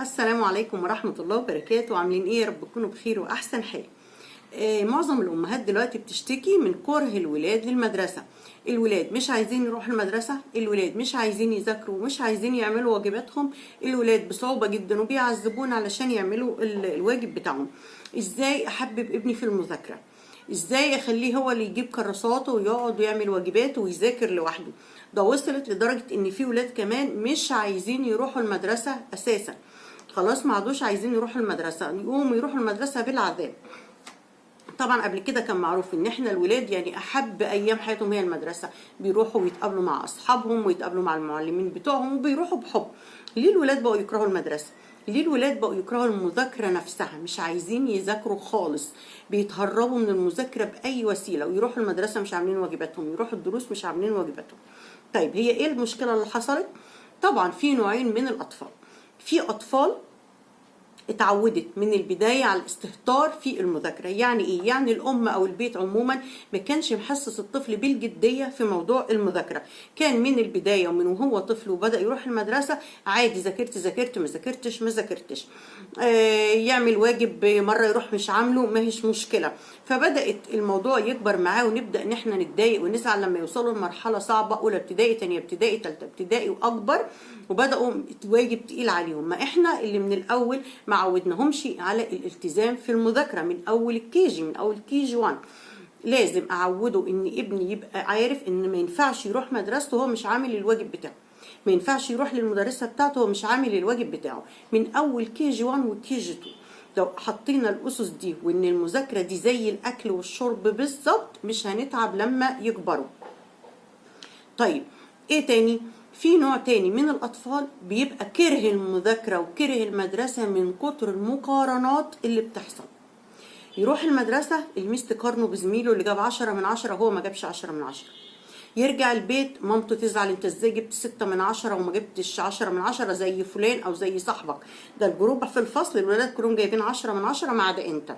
السلام عليكم ورحمة الله وبركاته. عاملين ايه؟ يا رب تكونوا بخير واحسن حال. معظم الامهات دلوقتي بتشتكي من كره الولاد للمدرسة. الولاد مش عايزين يروحوا المدرسة، الولاد مش عايزين يذاكروا، مش عايزين يعملوا واجباتهم، الولاد بصعوبة جدا وبيعذبونا علشان يعملوا الواجب بتاعهم. ازاي احبب ابني في المذاكرة؟ ازاي اخليه هو اللي يجيب كراساته ويقعد ويعمل واجباته ويذاكر لوحده؟ ده وصلت لدرجة ان في ولاد كمان مش عايزين يروحوا المدرسة اساسا. خلاص ما عادوش عايزين يروحوا المدرسة، يقوموا يروحوا المدرسة بالعذاب. طبعا قبل كده كان معروف ان احنا الولاد يعني احب ايام حياتهم هي المدرسة، بيروحوا ويتقابلوا مع اصحابهم ويتقابلوا مع المعلمين بتوعهم وبيروحوا بحب. ليه الولاد بقوا يكرهوا المدرسة؟ ليه الولاد بقوا يكرهوا المذاكرة نفسها؟ مش عايزين يذاكروا خالص، بيتهربوا من المذاكرة بأي وسيلة، ويروحوا المدرسة مش عاملين واجباتهم، يروحوا الدروس مش عاملين واجباتهم. طيب هي ايه المشكلة اللي حصلت؟ طبعا في نوعين من الأطفال. في أطفال اتعودت من البداية على الاستهتار في المذاكرة. يعني ايه؟ يعني الام او البيت عموما ما كانش محسس الطفل بالجدية في موضوع المذاكرة. كان من البداية ومن وهو طفل وبدأ يروح المدرسة عادي، ذاكرت ما ذاكرتش ما ذاكرتش، يعمل واجب مرة يروح مش عامله ما هيش مشكلة. فبدأت الموضوع يكبر معاه ونبدأ ان احنا نتضايق ونزعل لما يوصلوا لمرحلة صعبة، اولى ابتدائي تانية ابتدائي تالتة ابتدائي واكبر، وبدأوا واجب تقيل عليهم. ما احنا اللي من الاول ما عودناهمش على الالتزام في المذاكرة من اول الكيجي، من اول كيجي 1. لازم اعوده ان ابني يبقى عارف ان ما ينفعش يروح مدرسته وهو مش عامل الواجب بتاعه، ما ينفعش يروح للمدرسة بتاعته وهو مش عامل الواجب بتاعه من اول كيجي 1 وكيجي 2. لو حطينا الاسس دي وان المذاكرة دي زي الاكل والشرب بالظبط مش هنتعب لما يكبروا. طيب ايه تاني؟ في نوع تاني من الأطفال بيبقى كره المذاكرة وكره المدرسة من كتر المقارنات اللي بتحصل. يروح المدرسة الميس تقارنه بزميله اللي جاب 10/10 وهو ما جابش 10/10. يرجع البيت مامته تزعل، انت ازاي جبت 6/10 وما جبتش 10/10 زي فلان او زي صاحبك؟ ده الجروب في الفصل الولاد كلهم جايبين 10/10 ما عدا انت.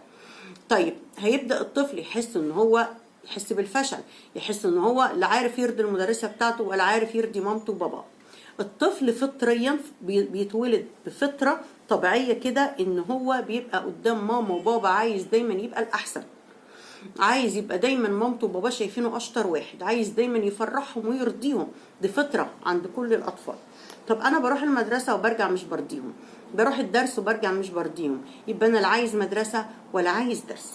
طيب هيبدأ الطفل يحس بالفشل، يحس ان هو لا عارف يرضي المدرسة بتاعته ولا عارف يرضي مامته وباباه. الطفل فطريا بيتولد بفطرة طبيعية كده ان هو بيبقى قدام ماما وبابا عايز دايما يبقى الأحسن، عايز يبقى دايما مامته وبابا شايفينه اشطر واحد، عايز دايما يفرحهم ويرضيهم. دي فطرة عند كل الأطفال. طب انا بروح المدرسة وبرجع مش برضيهم، بروح الدرس وبرجع مش برضيهم، يبقى انا لا عايز مدرسة ولا عايز درس.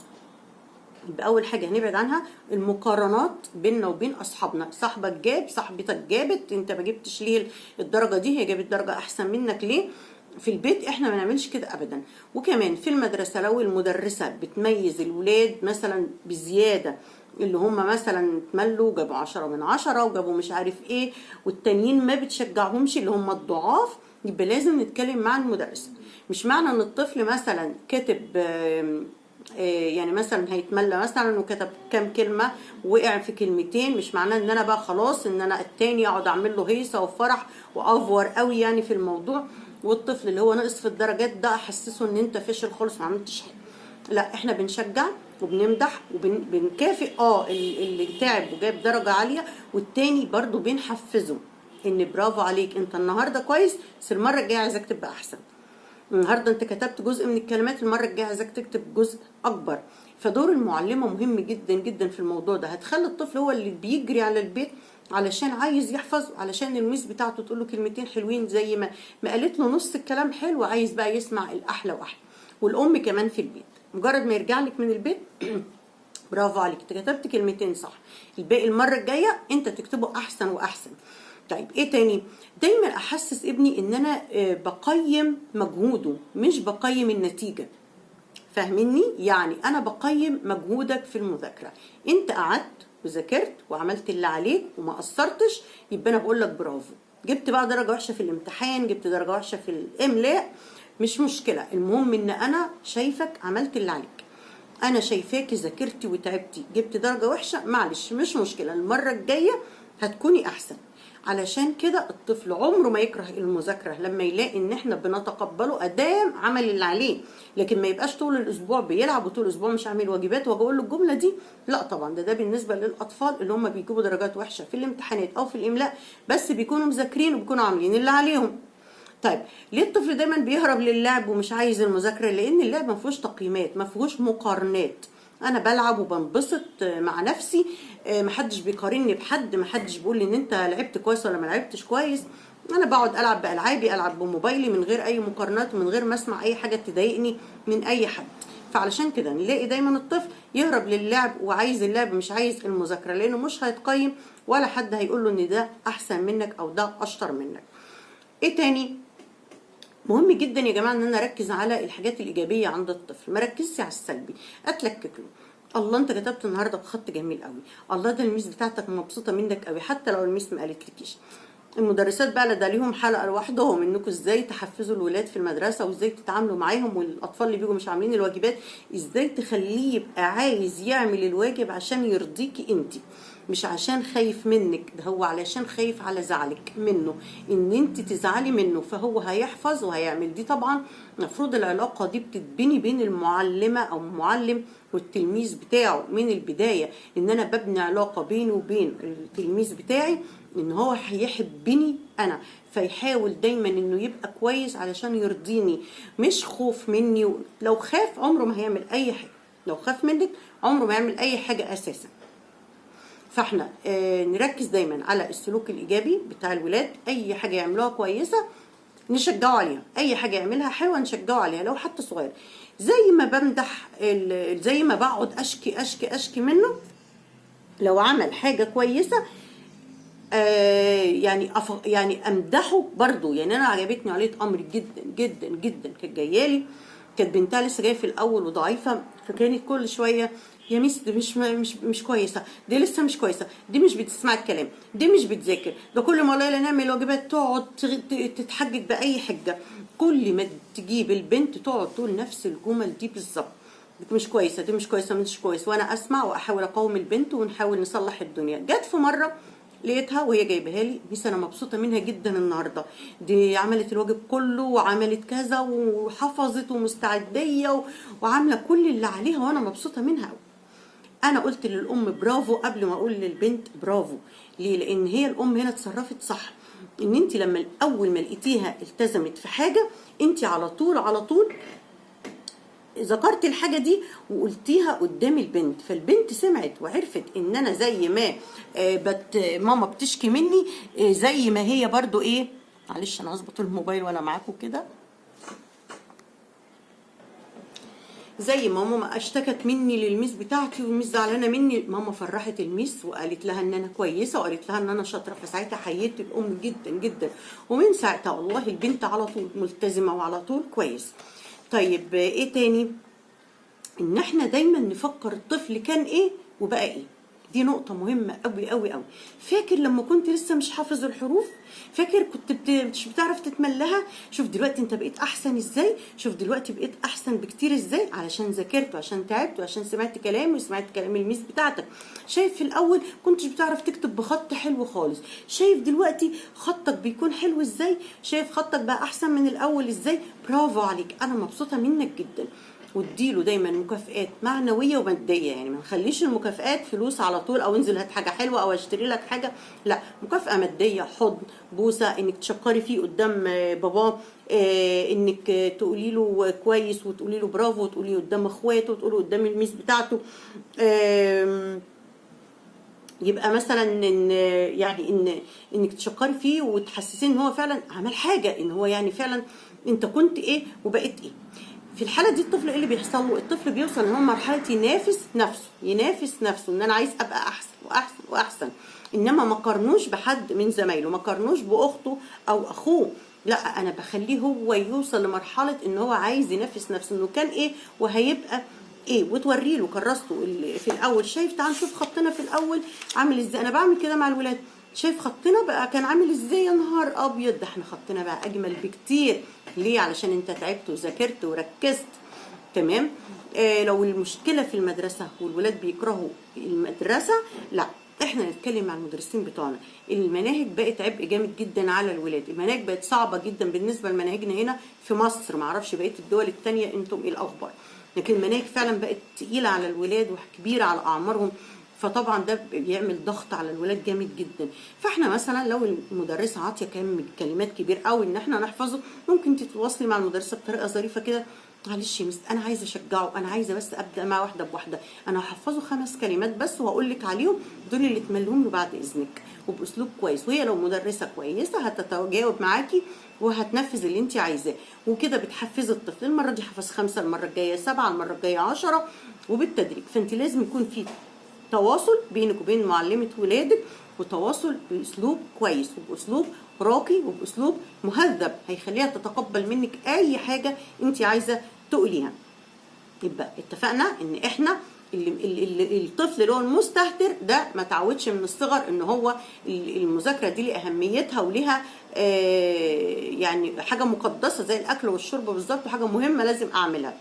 يبقى اول حاجه هنبعد عنها المقارنات بيننا وبين اصحابنا. صاحبك جاب، صاحبتك جابت، انت ما جبتش ليه الدرجه دي؟ هي جابت درجه احسن منك ليه؟ في البيت احنا ما نعملش كده ابدا. وكمان في المدرسه لو المدرسه بتميز الولاد مثلا بزياده، اللي هم مثلا اتملوا جابوا 10/10 وجابوا مش عارف ايه، والتانيين ما بتشجعهمش اللي هم الضعاف، يبقى لازم نتكلم مع المدرسه. مش معنى ان الطفل مثلا كاتب يعني مثلا هيتملى مثلا وكتب كام كلمه وقع في كلمتين، مش معناه ان انا بقى خلاص ان انا التاني اقعد اعمل له هيصه وفرح وافور قوي يعني في الموضوع. والطفل اللي هو ناقص في الدرجات ده احسسه ان انت فاشل خالص ما عملتش حاجه. لا، احنا بنشجع وبنمدح وبنكافئ اللي تعب وجاب درجه عاليه، والتاني برضو بنحفزه ان برافو عليك انت النهارده كويس، بس المره الجايه عايزك تبقى احسن. النهارده انت كتبت جزء من الكلمات، المره الجايه عايزك تكتب جزء اكبر. فدور المعلمه مهم جدا جدا في الموضوع ده. هتخلي الطفل هو اللي بيجري على البيت علشان عايز يحفظ، علشان الميس بتاعته تقول له كلمتين حلوين زي ما قالت له نص الكلام حلو، عايز بقى يسمع الاحلى واحلى. والام كمان في البيت مجرد ما يرجع لك من البيت برافو عليك انت كتبت كلمتين صح، الباقي المره الجايه انت تكتبه احسن واحسن. طيب ايه تاني؟ دايما احسس ابني ان انا بقيم مجهوده مش بقيم النتيجة. فاهميني؟ يعني انا بقيم مجهودك في المذاكرة، انت قعدت وذاكرت وعملت اللي عليك وما قصرتش، يبقى انا بقول لك برافو. جبت بقى درجة وحشة في الامتحان، جبت درجة وحشة في الاملاء، مش مشكلة، المهم ان انا شايفك عملت اللي عليك، انا شايفاكي ذاكرتي وتعبتي، جبت درجة وحشة معلش مش مشكلة، المرة الجاية هتكوني احسن. علشان كده الطفل عمره ما يكره المذاكرة لما يلاقي ان احنا بنتقبله ادام عمل اللي عليه، لكن ما يبقاش طول الاسبوع بيلعب وطول الاسبوع مش عامل واجبات واجي اقول له الجملة دي. لا طبعا، ده بالنسبة للاطفال اللي هم بيجيبوا درجات وحشة في الامتحانات او في الاملاء، بس بيكونوا مذاكرين وبيكونوا عاملين اللي عليهم. طيب ليه الطفل دايما بيهرب للعب ومش عايز المذاكره؟ لان اللعب ما فيهوش تقييمات، ما فيهوش مقارنات. انا بلعب وبنبسط مع نفسي، محدش بيقارني بحد، محدش بيقول لي ان انت لعبت كويس ولا ما لعبتش كويس. انا بقعد العب بالعابي، العب بموبايلي من غير اي مقارنات ومن غير ما اسمع اي حاجه تضايقني من اي حد. فعلشان كده نلاقي دايما الطفل يهرب للعب وعايز اللعب مش عايز المذاكره، لانه مش هيتقيم ولا حد هيقول له ان ده احسن منك او ده اشطر منك. ايه تاني مهم جدا يا جماعه؟ ان انا اركز على الحاجات الايجابيه عند الطفل، ما ركزش على السلبي. اتلكك له، الله انت كتبت النهارده بخط جميل قوي، الله ده الميس بتاعتك مبسوطه منك قوي، حتى لو الميس ما قالتلكيش. المدرسات بقى ده ليهم حلقه لوحدهم، انكم ازاي تحفزوا الولاد في المدرسه وازاي تتعاملوا معاهم، والاطفال اللي بيجوا مش عاملين الواجبات ازاي تخليه يبقى عايز يعمل الواجب عشان يرضيكي انت، مش عشان خايف منك، ده هو علشان خايف على زعلك منه، ان انت تزعلي منه فهو هيحفظ وهيعمل. دي طبعا المفروض العلاقه دي بتتبني بين المعلمه او المعلم والتلميذ بتاعه من البدايه، ان انا ببني علاقه بيني وبين التلميذ بتاعي ان هو هيحبني انا، فيحاول دايما انه يبقى كويس علشان يرضيني، مش خوف مني. لو خاف عمره ما هيعمل اي حاجه، لو خاف منك عمره ما يعمل اي حاجه اساسا. فاحنا نركز دايما على السلوك الايجابي بتاع الولاد، اي حاجه يعملوها كويسه نشجعه عليها، اي حاجه يعملها حلوه نشجعه عليها لو حتى صغير. زي ما بمدح، زي ما بقعد اشكي اشكي اشكي منه، لو عمل حاجه كويسه يعني امدحه برضو. يعني انا عجبتني عليه امر جدا جدا جدا، كانت جايالي كانت بنتها لسه جايه في الاول وضعيفه، فكانت كل شويه يا ميس دي مش كويسه، دي لسه مش كويسه، دي مش بتسمع الكلام، دي مش بتذاكر، ده كل ما اقول نعمل واجبات تقعد تتحجج باي حجه. كل ما تجيب البنت تقعد تقول نفس الجمل دي بالظبط، دي مش كويسه، دي مش كويسه، مش كويس، وانا اسمع واحاول اقاوم البنت ونحاول نصلح الدنيا. جت في مره لقيتها وهي جايبها لي، ميس انا مبسوطه منها جدا النهارده، دي عملت الواجب كله وعملت كذا وحفظت ومستعديه وعامله كل اللي عليها وانا مبسوطه منها قوي. انا قلت للام برافو قبل ما اقول للبنت برافو. ليه؟ لان هي الام هنا اتصرفت صح، ان انت لما اول ما لقيتيها التزمت في حاجه انت على طول على طول ذكرت الحاجه دي وقلتيها قدام البنت، فالبنت سمعت وعرفت ان انا زي ما ماما بتشكي مني، زي ما هي برضو ايه. معلش انا هظبط الموبايل وانا معاكم كده. زي ما ماما اشتكت مني للميس بتاعتي والميس زعلانه مني، ماما فرحت الميس وقالت لها ان انا كويسه وقالت لها ان انا شاطره، فساعتها حييت الام جدا جدا، ومن ساعتها والله البنت على طول ملتزمه وعلى طول كويس. طيب ايه تاني؟ ان احنا دايما نفكر الطفل كان ايه وبقى ايه، دي نقطة مهمة قوي قوي قوي. فاكر لما كنت لسه مش حافظ الحروف؟ فاكر كنت مش بتعرف تتملها؟ شوف دلوقتي انت بقيت احسن ازاي، شوف دلوقتي بقيت احسن بكتير ازاي، علشان ذاكرت وعشان تعبت وعشان سمعت كلامي وسمعت كلام الميس بتاعتك. شايف في الاول كنتش بتعرف تكتب بخط حلو خالص، شايف دلوقتي خطك بيكون حلو ازاي، شايف خطك بقى احسن من الاول ازاي، برافو عليك، انا مبسوطة منك جدا. واديله دايما مكافئات معنويه وماديه، يعني ما نخليش المكافئات فلوس على طول او انزل هات حاجه حلوه او اشتري لك حاجه، لا، مكافاه ماديه، حضن، بوسه، انك تشكري فيه قدام باباه، انك تقولي له كويس وتقولي له برافو وتقولي قدام اخواته وتقولي قدام الميس بتاعته. يبقى مثلا ان يعني انك تشكري فيه وتحسسيه ان هو فعلا عمل حاجه، ان هو يعني فعلا انت كنت ايه وبقيت ايه. في الحاله دي الطفل ايه اللي بيحصل له؟ الطفل بيوصل ان هو مرحله ينافس نفسه ان انا عايز ابقى احسن واحسن واحسن، انما ما قارنوش بحد من زمايله، ما قارنوش باخته او اخوه، لا، انا بخليه هو يوصل لمرحله ان هو عايز ينافس نفسه انه كان ايه وهيبقى ايه، وتوري له كراسته في الاول. شايف؟ تعال نشوف خطنا في الاول عامل ازاي. انا بعمل كده مع الولاد، شايف خطنا بقى كان عامل ازاي؟ يا نهار ابيض، ده احنا خطنا بقى اجمل بكتير. ليه؟ علشان انت تعبت وذاكرت وركزت. تمام. لو المشكله في المدرسه والولاد بيكرهوا المدرسه، لا، احنا نتكلم مع المدرسين بتوعنا. المناهج بقت عبء جامد جدا على الولاد، المناهج بقت صعبه جدا بالنسبه لمناهجنا هنا في مصر، معرفش بقيه الدول الثانيه انتم ايه الاخبار، لكن المناهج فعلا بقت تقيله على الولاد وكبيره على اعمارهم، فطبعا ده بيعمل ضغط على الولاد جامد جدا. فاحنا مثلا لو المدرسه عاطيه كم كلمات كبير قوي ان احنا نحفظه، ممكن تتواصلي مع المدرسه بطريقه ظريفه كده: معلش يا مس انا عايزه اشجعه، انا عايزه بس ابدا معاه واحده بواحده، انا هحفظه 5 كلمات بس وهقول لك عليهم، دول اللي تملهم له بعد اذنك، وباسلوب كويس. وهي لو مدرسه كويسه هتتجاوب معاكي وهتنفذ اللي انت عايزاه، وكده بتحفزي الطفل. المره دي حفظ 5، المره الجايه 7، المره الجايه 10، وبالتدريج. فانت لازم يكون في تواصل بينك وبين معلمه ولادك، وتواصل باسلوب كويس وباسلوب راقي وباسلوب مهذب، هيخليها تتقبل منك اي حاجه انت عايزه تقوليها. يبقى اتفقنا ان احنا الطفل اللي هو المستهتر ده ما تعودش من الصغر ان هو المذاكره دي لها اهميتها ولها يعني حاجه مقدسه زي الاكل والشرب بالظبط، وحاجه مهمه لازم اعملها.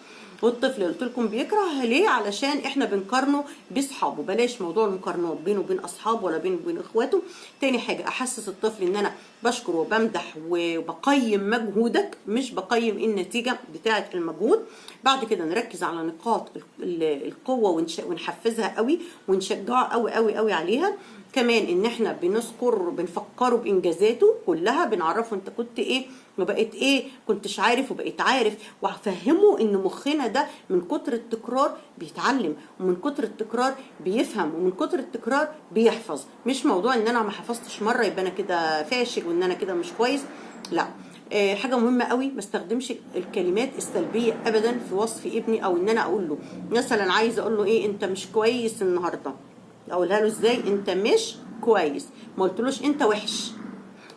والطفل قلت لكم بيكره ليه؟ علشان احنا بنقارنه باصحابه. بلاش موضوع المقارنات بينه وبين اصحابه ولا بينه وبين اخواته. تاني حاجه احسس الطفل ان انا بشكر وبمدح وبقيم مجهودك، مش بقيم النتيجه بتاعه المجهود. بعد كده نركز على نقاط القوه ونحفزها قوي ونشجعه قوي قوي قوي عليها. كمان ان احنا بنفكره بانجازاته كلها، بنعرفه انت كنت ايه وبقيت ايه، كنتش عارف وبقيت عارف، وهفهمه ان مخنا ده من كتر التكرار بيتعلم، ومن كتر التكرار بيفهم، ومن كتر التكرار بيحفظ. مش موضوع ان انا ما حفظتش مره يبقى انا كده فاشل وان انا كده مش كويس، لا. حاجه مهمه قوي، ما استخدمش الكلمات السلبيه ابدا في وصف ابني، او ان انا اقول له مثلا عايزه اقول له ايه انت مش كويس النهارده، اقولها له ازاي؟ انت مش كويس، ما قلتلوش انت وحش،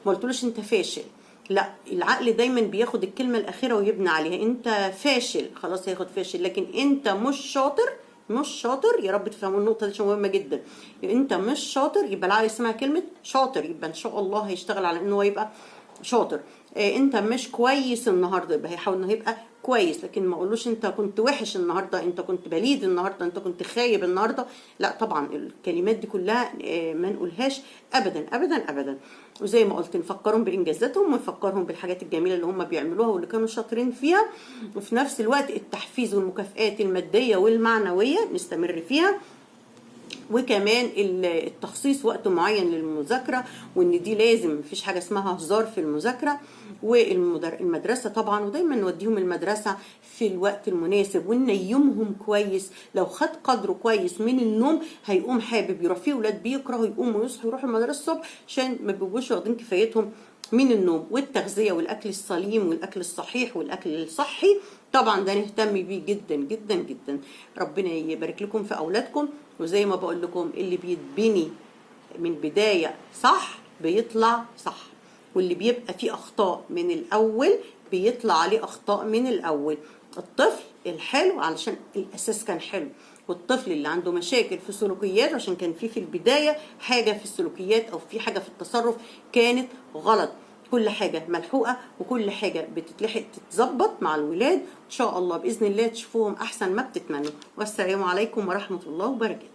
ما قلتلوش انت فاشل، لا. العقل دايما بياخد الكلمه الاخيره ويبني عليها. انت فاشل خلاص هياخد فاشل، لكن انت مش شاطر، مش شاطر، يا رب تفهموا النقطه دي مهمه جدا. انت مش شاطر، يبقى العقل يسمع كلمه شاطر، يبقى ان شاء الله هيشتغل على انه يبقى شاطر. انت مش كويس النهارده، يبقى هيحاول انه يبقى كويس. لكن ما اقولوش انت كنت وحش النهارده، انت كنت بليد النهارده، انت كنت خايب النهارده، لا طبعا. الكلمات دي كلها ما نقولهاش ابدا ابدا ابدا. وزي ما قلت نفكرهم بانجازاتهم ونفكرهم بالحاجات الجميله اللي هم بيعملوها واللي كانوا شاطرين فيها، وفي نفس الوقت التحفيز والمكافآت الماديه والمعنويه نستمر فيها. وكمان التخصيص وقت معين للمذاكره، وان دي لازم مفيش حاجه اسمها هزار في المذاكره. والمدرسه طبعا، ودايما نوديهم المدرسه في الوقت المناسب وننيمهم كويس. لو خد قدره كويس من النوم هيقوم حابب يروح. في ولاد بيكرهوا يقوموا ويصحوا يروحوا المدرسه الصبح عشان ما بيبقوش واخدين كفايتهم من النوم. والتغذيه والاكل السليم والاكل الصحيح والاكل الصحي طبعا ده نهتم بيه جدا جدا جدا. ربنا يبارك لكم في اولادكم. وزي ما بقول لكم اللي بيتبني من بدايه صح بيطلع صح، واللي بيبقى فيه اخطاء من الاول بيطلع عليه اخطاء من الاول. الطفل الحلو علشان الاساس كان حلو، والطفل اللي عنده مشاكل في سلوكيات عشان كان في البدايه حاجه في السلوكيات او في حاجه في التصرف كانت غلط. كل حاجه ملحوقه وكل حاجه بتتلحق تتظبط مع الولاد ان شاء الله باذن الله تشوفوهم احسن ما بتتمنوا. والسلام عليكم ورحمه الله وبركاته.